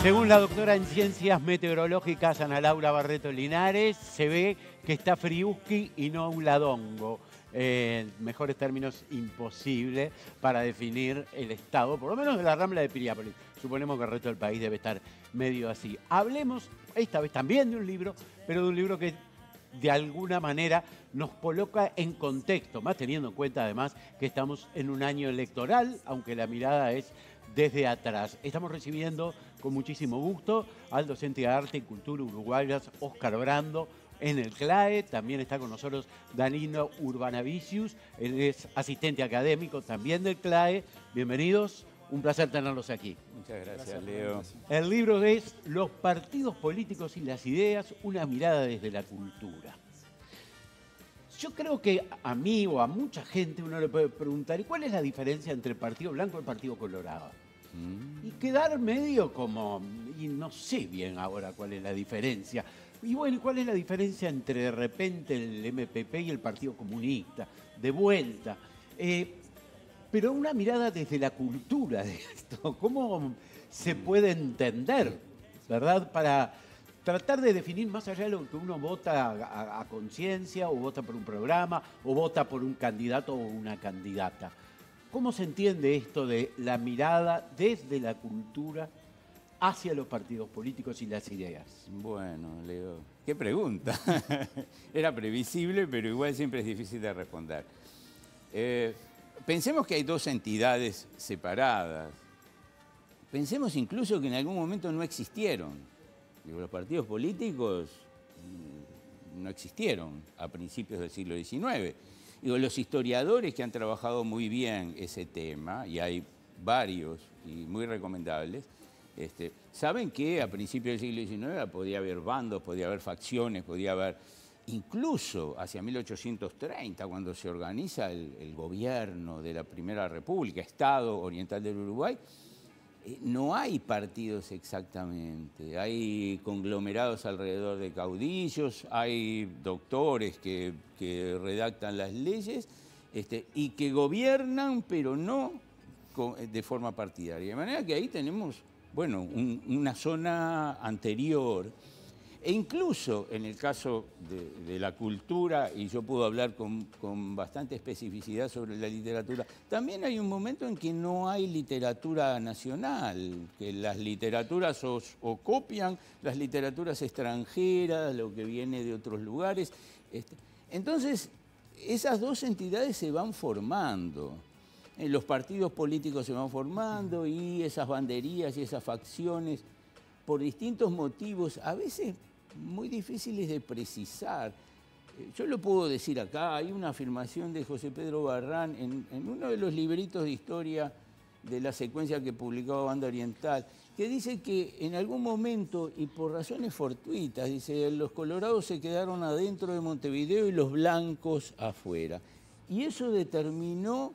Según la doctora en Ciencias Meteorológicas Ana Laura Barreto Linares, se ve que está friuski y no un ladongo. En mejores términos, imposible para definir el estado, por lo menos de la Rambla de Piriápolis. Suponemos que el resto del país debe estar medio así. Hablemos esta vez también de un libro, pero de un libro que de alguna manera nos coloca en contexto, más teniendo en cuenta además que estamos en un año electoral, aunque la mirada es desde atrás. Estamos recibiendo con muchísimo gusto al docente de Arte y Cultura Uruguayas, Óscar Brando, en el CLAE. También está con nosotros Danilo Urbanavicius, él es asistente académico también del CLAE. Bienvenidos, un placer tenerlos aquí. Muchas gracias, Leo. El libro es Los partidos políticos y las ideas, una mirada desde la cultura. Yo creo que a mí o a mucha gente uno le puede preguntar, ¿y cuál es la diferencia entre el Partido Blanco y el Partido Colorado? Y quedar medio como, y no sé bien ahora cuál es la diferencia. Y bueno, ¿cuál es la diferencia entre de repente el MPP y el Partido Comunista? De vuelta. Pero una mirada desde la cultura de esto, ¿cómo se puede entender, verdad? Para tratar de definir más allá de lo que uno vota a conciencia, o vota por un programa, o vota por un candidato o una candidata. ¿Cómo se entiende esto de la mirada desde la cultura hacia los partidos políticos y las ideas? Bueno, Leo, qué pregunta. Era previsible, pero igual siempre es difícil de responder. Pensemos que hay dos entidades separadas. Pensemos incluso que en algún momento no existieron. Digo, los partidos políticos no existieron a principios del siglo XIX. Digo, los historiadores que han trabajado muy bien ese tema, y hay varios y muy recomendables, saben que a principios del siglo XIX podía haber bandos, podía haber facciones, podía haber, incluso hacia 1830, cuando se organiza el gobierno de la Primera República, Estado Oriental del Uruguay, no hay partidos exactamente, hay conglomerados alrededor de caudillos, hay doctores que redactan las leyes y que gobiernan, pero no de forma partidaria. De manera que ahí tenemos, bueno, una zona anterior. E incluso en el caso de la cultura, y yo puedo hablar con bastante especificidad sobre la literatura, también hay un momento en que no hay literatura nacional, que las literaturas o copian las literaturas extranjeras, lo que viene de otros lugares. Entonces, esas dos entidades se van formando. Los partidos políticos se van formando y esas banderías y esas facciones, por distintos motivos, a veces muy difíciles de precisar. Yo lo puedo decir acá, hay una afirmación de José Pedro Barrán en uno de los libritos de historia de la secuencia que publicaba Banda Oriental, que dice que en algún momento, y por razones fortuitas, dice, los colorados se quedaron adentro de Montevideo y los blancos afuera. Y eso determinó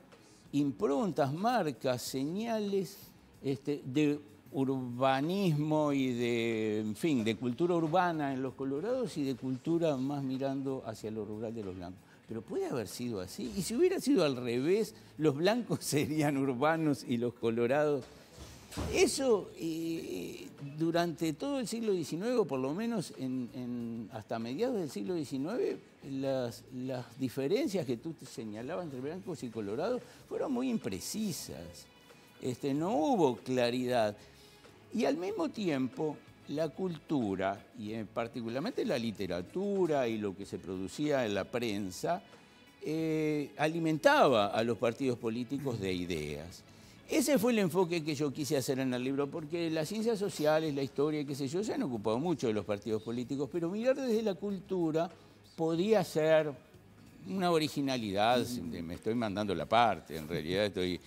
improntas, marcas, señales de urbanismo y de, en fin, de cultura urbana en los colorados y de cultura más mirando hacia lo rural de los blancos. Pero puede haber sido así. Y si hubiera sido al revés, los blancos serían urbanos y los colorados. Eso durante todo el siglo XIX, o por lo menos hasta mediados del siglo XIX, las diferencias que tú te señalabas entre blancos y colorados fueron muy imprecisas. No hubo claridad. Y al mismo tiempo, la cultura, y particularmente la literatura y lo que se producía en la prensa, alimentaba a los partidos políticos de ideas. Ese fue el enfoque que yo quise hacer en el libro, porque las ciencias sociales, la historia, qué sé yo, se han ocupado mucho de los partidos políticos, pero mirar desde la cultura podía ser una originalidad. Me estoy mandando la parte, en realidad estoy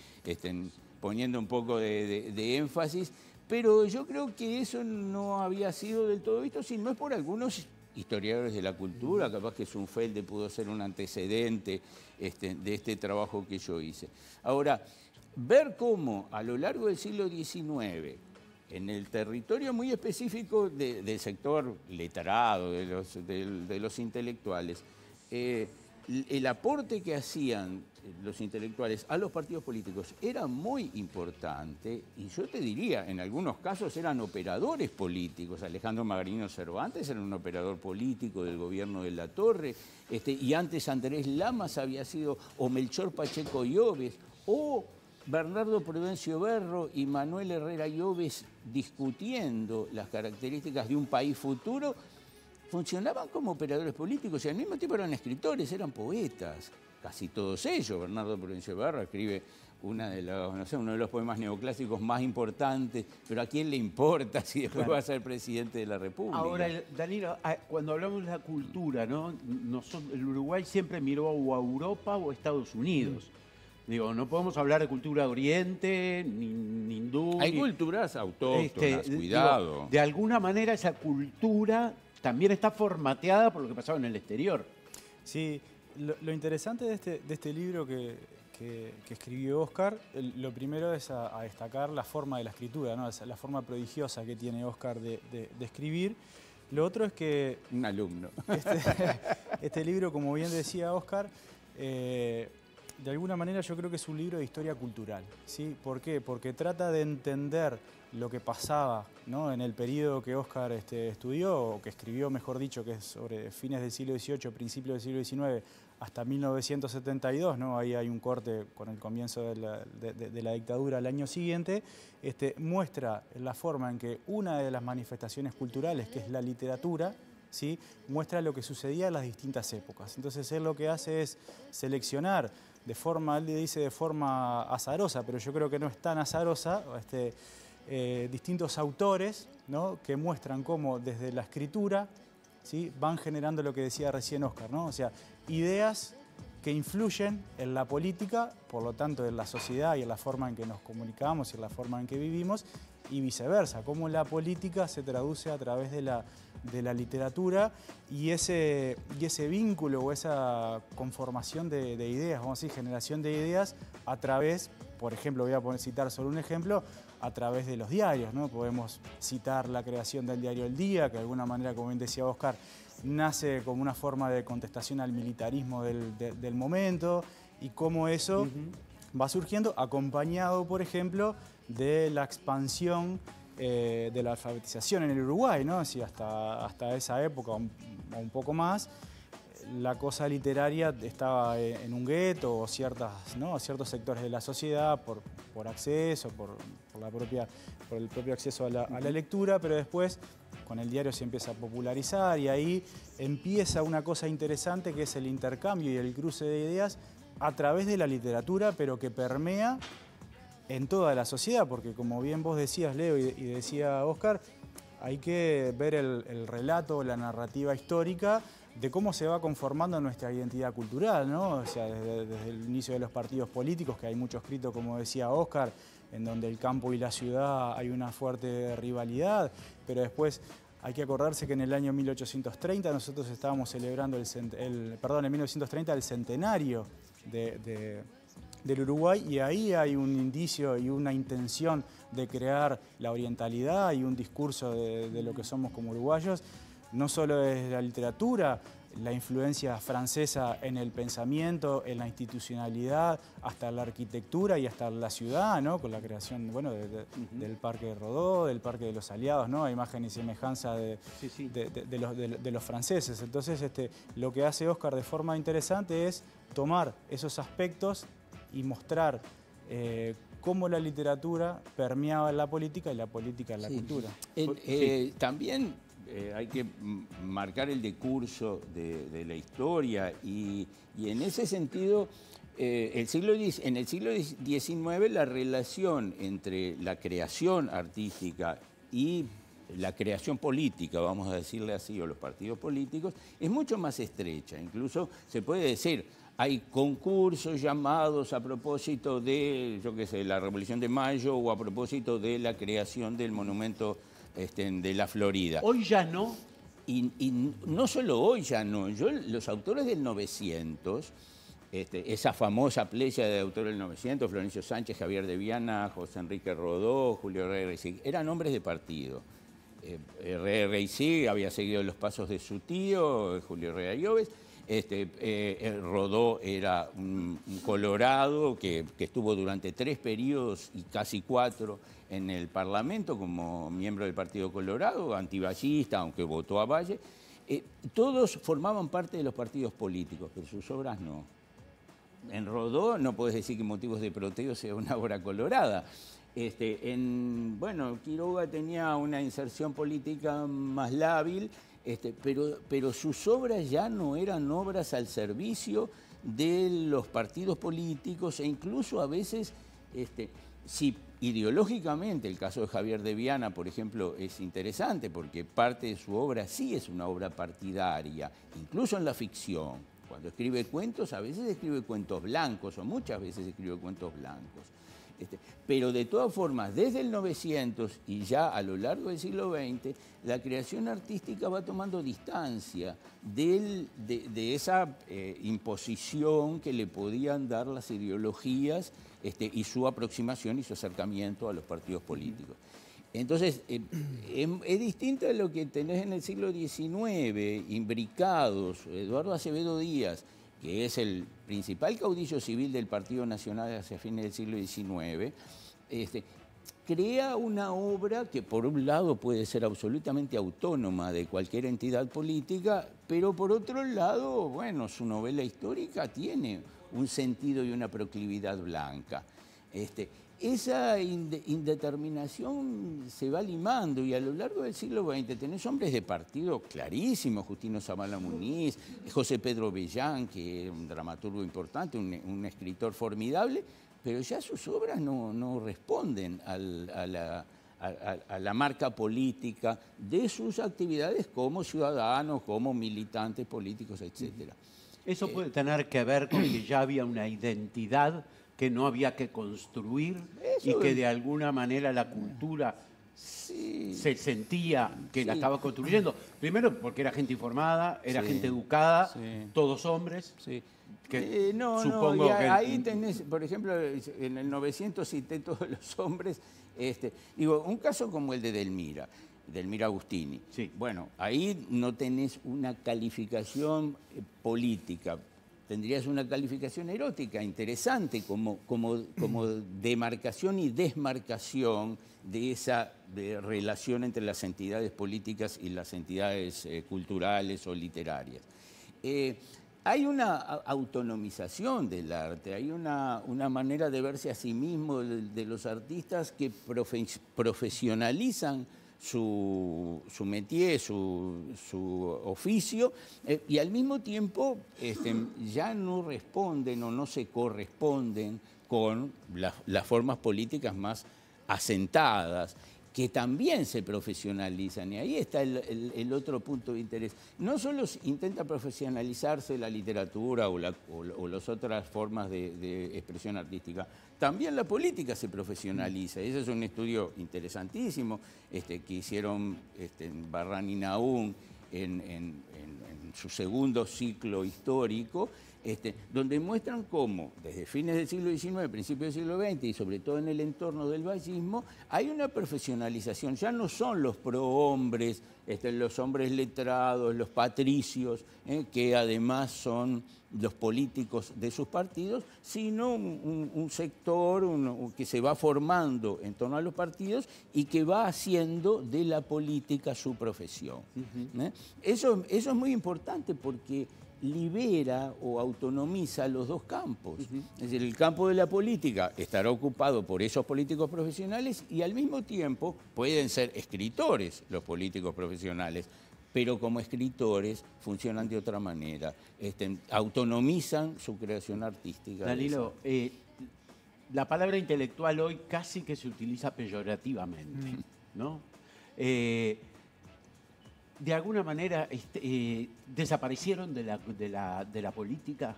poniendo un poco de énfasis, pero yo creo que eso no había sido del todo visto, si no es por algunos historiadores de la cultura. Capaz que Zunfelde pudo ser un antecedente de este trabajo que yo hice. Ahora, ver cómo a lo largo del siglo XIX, en el territorio muy específico del sector letrado, de los intelectuales, el aporte que hacían los intelectuales a los partidos políticos era muy importante, y yo te diría, en algunos casos eran operadores políticos. Alejandro Magariño Cervantes era un operador político del gobierno de La Torre, y antes Andrés Lamas había sido, o Melchor Pacheco Lloves, o Bernardo Prudencio Berro y Manuel Herrera Lloves discutiendo las características de un país futuro. Funcionaban como operadores políticos y al mismo tiempo eran escritores, eran poetas, casi todos ellos. Bernardo Prudencio Berro escribe uno de los poemas neoclásicos más importantes, pero ¿a quién le importa si después va a ser presidente de la República? Ahora, Danilo, cuando hablamos de la cultura, ¿no? El Uruguay siempre miró o a Europa o a Estados Unidos. Digo, no podemos hablar de cultura de Oriente, ni hindú. Hay culturas autóctonas, cuidado. Digo, de alguna manera esa cultura también está formateada por lo que pasaba en el exterior. Sí, lo interesante de este libro que escribió Oscar, lo primero es a destacar la forma de la escritura, ¿no? La forma prodigiosa que tiene Oscar de escribir. Lo otro es que... Un alumno. Este libro, como bien decía Oscar, de alguna manera yo creo que es un libro de historia cultural, ¿sí? ¿Por qué? Porque trata de entender lo que pasaba, ¿no? En el periodo que Oscar estudió, o que escribió, mejor dicho, que es sobre fines del siglo XVIII, principios del siglo XIX, hasta 1972, ¿no? Ahí hay un corte con el comienzo de la dictadura al año siguiente. Muestra la forma en que una de las manifestaciones culturales, que es la literatura, ¿sí? Muestra lo que sucedía en las distintas épocas. Entonces él lo que hace es seleccionar de forma, él le dice de forma azarosa, pero yo creo que no es tan azarosa, distintos autores, ¿no? Que muestran cómo desde la escritura, ¿sí? Van generando lo que decía recién Oscar, ¿no? O sea, ideas que influyen en la política, por lo tanto en la sociedad y en la forma en que nos comunicamos y en la forma en que vivimos, y viceversa, cómo la política se traduce a través de la literatura y ese vínculo o esa conformación de ideas, vamos a decir, generación de ideas a través, por ejemplo, voy a citar solo un ejemplo, a través de los diarios, ¿no? Podemos citar la creación del diario El Día, que de alguna manera, como bien decía Oscar, nace como una forma de contestación al militarismo del momento, y cómo eso va surgiendo acompañado, por ejemplo, de la expansión de la alfabetización en el Uruguay, ¿no? Si hasta esa época, un poco más, la cosa literaria estaba en un gueto o ciertos sectores de la sociedad por acceso, por el propio acceso a la lectura, pero después con el diario se empieza a popularizar y ahí empieza una cosa interesante que es el intercambio y el cruce de ideas a través de la literatura, pero que permea en toda la sociedad, porque como bien vos decías, Leo, y decía Oscar, hay que ver el relato, la narrativa histórica de cómo se va conformando nuestra identidad cultural, ¿no? O sea, desde el inicio de los partidos políticos, que hay mucho escrito, como decía Oscar, en donde el campo y la ciudad hay una fuerte rivalidad, pero después hay que acordarse que en el año 1830 nosotros estábamos celebrando en 1930 el centenario del Uruguay, y ahí hay un indicio y una intención de crear la orientalidad y un discurso de lo que somos como uruguayos. No solo es la literatura, la influencia francesa en el pensamiento, en la institucionalidad, hasta la arquitectura y hasta la ciudad, ¿no? Con la creación, bueno, del Parque de Rodó, del Parque de los Aliados, ¿no? A imagen y semejanza de los franceses. Entonces, lo que hace Oscar de forma interesante es tomar esos aspectos y mostrar cómo la literatura permeaba en la política y la política en la cultura. También hay que marcar el decurso de la historia y en ese sentido, en el siglo XIX la relación entre la creación artística y la creación política, vamos a decirle así, o los partidos políticos, es mucho más estrecha. Incluso se puede decir, hay concursos llamados a propósito de, yo qué sé, la Revolución de Mayo o a propósito de la creación del monumento de la Florida. Hoy ya no. Y no solo hoy ya no. Los autores del 900, esa famosa playa de autores del 900, Florencio Sánchez, Javier de Viana, José Enrique Rodó, Julio Reisig, eran hombres de partido. Reisig había seguido los pasos de su tío, Julio Reisig, Rodó era un colorado que estuvo durante 3 periodos y casi 4 en el Parlamento como miembro del Partido Colorado, antiballista, aunque votó a Valle. Todos formaban parte de los partidos políticos, pero sus obras no. En Rodó no puedes decir que Motivos de Proteo sea una obra colorada. Bueno, Quiroga tenía una inserción política más lábil, pero sus obras ya no eran obras al servicio de los partidos políticos e incluso a veces, si ideológicamente el caso de Javier de Viana, por ejemplo, es interesante porque parte de su obra sí es una obra partidaria, incluso en la ficción. Cuando escribe cuentos, a veces escribe cuentos blancos o muchas veces escribe cuentos blancos. Pero de todas formas, desde el 900 y ya a lo largo del siglo XX, la creación artística va tomando distancia de esa imposición que le podían dar las ideologías y su aproximación y su acercamiento a los partidos políticos. Entonces, es distinto a lo que tenés en el siglo XIX, imbricados, Eduardo Acevedo Díaz, que es el principal caudillo civil del Partido Nacional hacia fines del siglo XIX, crea una obra que por un lado puede ser absolutamente autónoma de cualquier entidad política, pero por otro lado, bueno, su novela histórica tiene un sentido y una proclividad blanca. Esa indeterminación se va limando y a lo largo del siglo XX tenés hombres de partido clarísimos, Justino Zavala Muniz, José Pedro Bellán, que es un dramaturgo importante, un escritor formidable, pero ya sus obras no responden a la marca política de sus actividades como ciudadanos, como militantes políticos, etc. Eso puede tener que ver con que ya había una identidad que no había que construir y que de alguna manera la cultura se sentía que la estaba construyendo. Primero porque era gente informada, era gente educada, todos hombres. Que supongo que ahí tenés, por ejemplo, en el 900 cité todos los hombres. Digo, un caso como el de Delmira Agustini. Sí. Bueno, ahí no tenés una calificación política. Tendrías una calificación erótica interesante como demarcación y desmarcación de esa relación entre las entidades políticas y las entidades culturales o literarias. Hay una autonomización del arte, hay una manera de verse a sí mismo de los artistas que profesionalizan su métier, su oficio, y al mismo tiempo ya no responden o no se corresponden con las formas políticas más asentadas, que también se profesionalizan. Y ahí está el otro punto de interés. No solo intenta profesionalizarse la literatura o las otras formas de expresión artística, también la política se profesionaliza. Ese es un estudio interesantísimo que hicieron Barran y Nahum en su segundo ciclo histórico, donde muestran cómo desde fines del siglo XIX, principios del siglo XX y sobre todo en el entorno del vallismo, hay una profesionalización. Ya no son los prohombres, los hombres letrados, los patricios, que además son los políticos de sus partidos, sino un sector que se va formando en torno a los partidos y que va haciendo de la política su profesión. Eso es muy importante porque libera o autonomiza los dos campos. Es decir, el campo de la política estará ocupado por esos políticos profesionales y al mismo tiempo pueden ser escritores los políticos profesionales, pero como escritores funcionan de otra manera, autonomizan su creación artística. Danilo, la palabra intelectual hoy casi que se utiliza peyorativamente, ¿no? De alguna manera desaparecieron de la política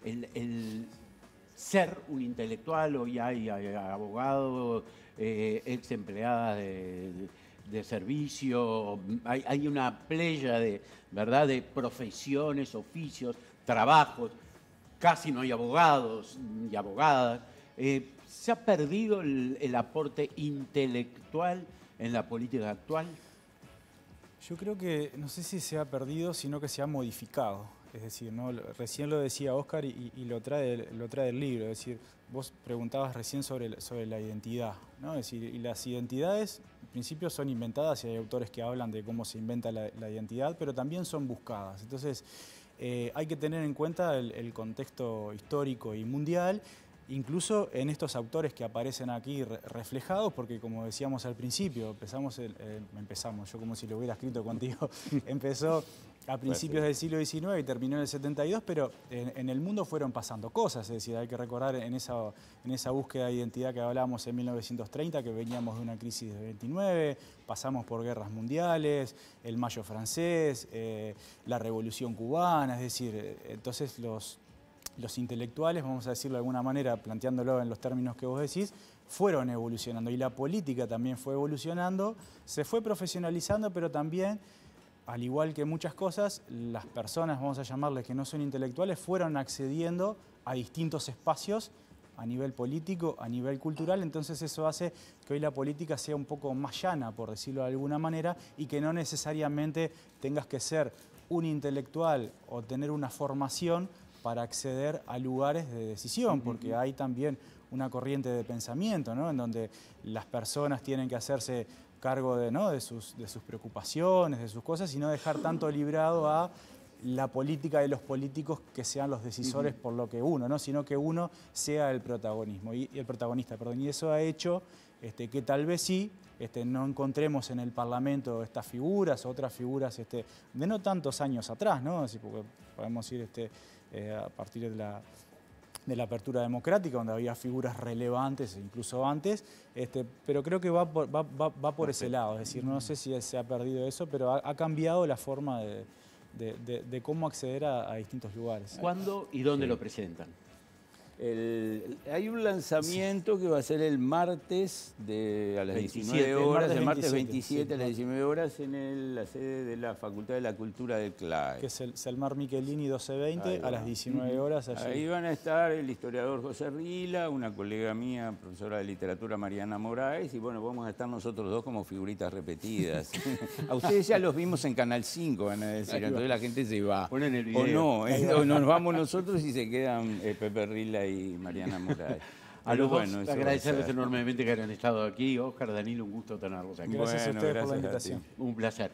el ser un intelectual. Hoy hay abogados, ex empleadas de servicio, hay una playa ¿verdad?, de profesiones, oficios, trabajos, casi no hay abogados y abogadas. ¿Se ha perdido el aporte intelectual en la política actual? Yo creo que, no sé si se ha perdido, sino que se ha modificado. Es decir, ¿no? Recién lo decía Oscar y lo trae el libro. Es decir, vos preguntabas recién sobre la identidad, ¿no? Es decir, y las identidades, en principio, son inventadas y hay autores que hablan de cómo se inventa la identidad, pero también son buscadas. Entonces, hay que tener en cuenta el contexto histórico y mundial, incluso en estos autores que aparecen aquí reflejados, porque como decíamos al principio, empezamos, yo como si lo hubiera escrito contigo, empezó a principios del siglo XIX y terminó en el 72, pero en el mundo fueron pasando cosas, es decir, hay que recordar en esa búsqueda de identidad que hablábamos en 1930, que veníamos de una crisis de 29, pasamos por guerras mundiales, el Mayo francés, la Revolución cubana, es decir, entonces los intelectuales, vamos a decirlo de alguna manera, planteándolo en los términos que vos decís, fueron evolucionando y la política también fue evolucionando, se fue profesionalizando, pero también, al igual que muchas cosas, las personas, vamos a llamarles que no son intelectuales, fueron accediendo a distintos espacios a nivel político, a nivel cultural, entonces eso hace que hoy la política sea un poco más llana, por decirlo de alguna manera, y que no necesariamente tengas que ser un intelectual o tener una formación para acceder a lugares de decisión, porque hay también una corriente de pensamiento, ¿no? En donde las personas tienen que hacerse cargo de sus preocupaciones, de sus cosas, y no dejar tanto librado a la política de los políticos que sean los decisores por lo que uno, ¿no? Sino que uno sea el protagonista, y eso ha hecho que tal vez sí no encontremos en el Parlamento estas figuras, otras figuras de no tantos años atrás, ¿no? Así, porque podemos ir a partir de la apertura democrática, donde había figuras relevantes, incluso antes, pero creo que va por ese lado, es decir, no sé si se ha perdido eso, pero ha cambiado la forma de cómo acceder a distintos lugares. ¿Cuándo y dónde lo presentan? Hay un lanzamiento que va a ser el martes a las 19 horas, el martes 27 a las 19 horas en la sede de la Facultad de la Cultura del CLAE. Que es el Selmar Michelini 1220 a las 19 horas. Allí. Ahí van a estar el historiador José Rila, una colega mía, profesora de literatura Mariana Moraes, y bueno, vamos a estar nosotros dos como figuritas repetidas. A ustedes ya los vimos en Canal 5, van a decir, entonces la gente se va. Ponen el video. O no, o nos vamos nosotros y se quedan Pepe Rila y Mariana Moraes. A los dos agradecerles enormemente que hayan estado aquí. Óscar, Danilo, un gusto tenerlos aquí. Gracias a ustedes por la invitación. Un placer.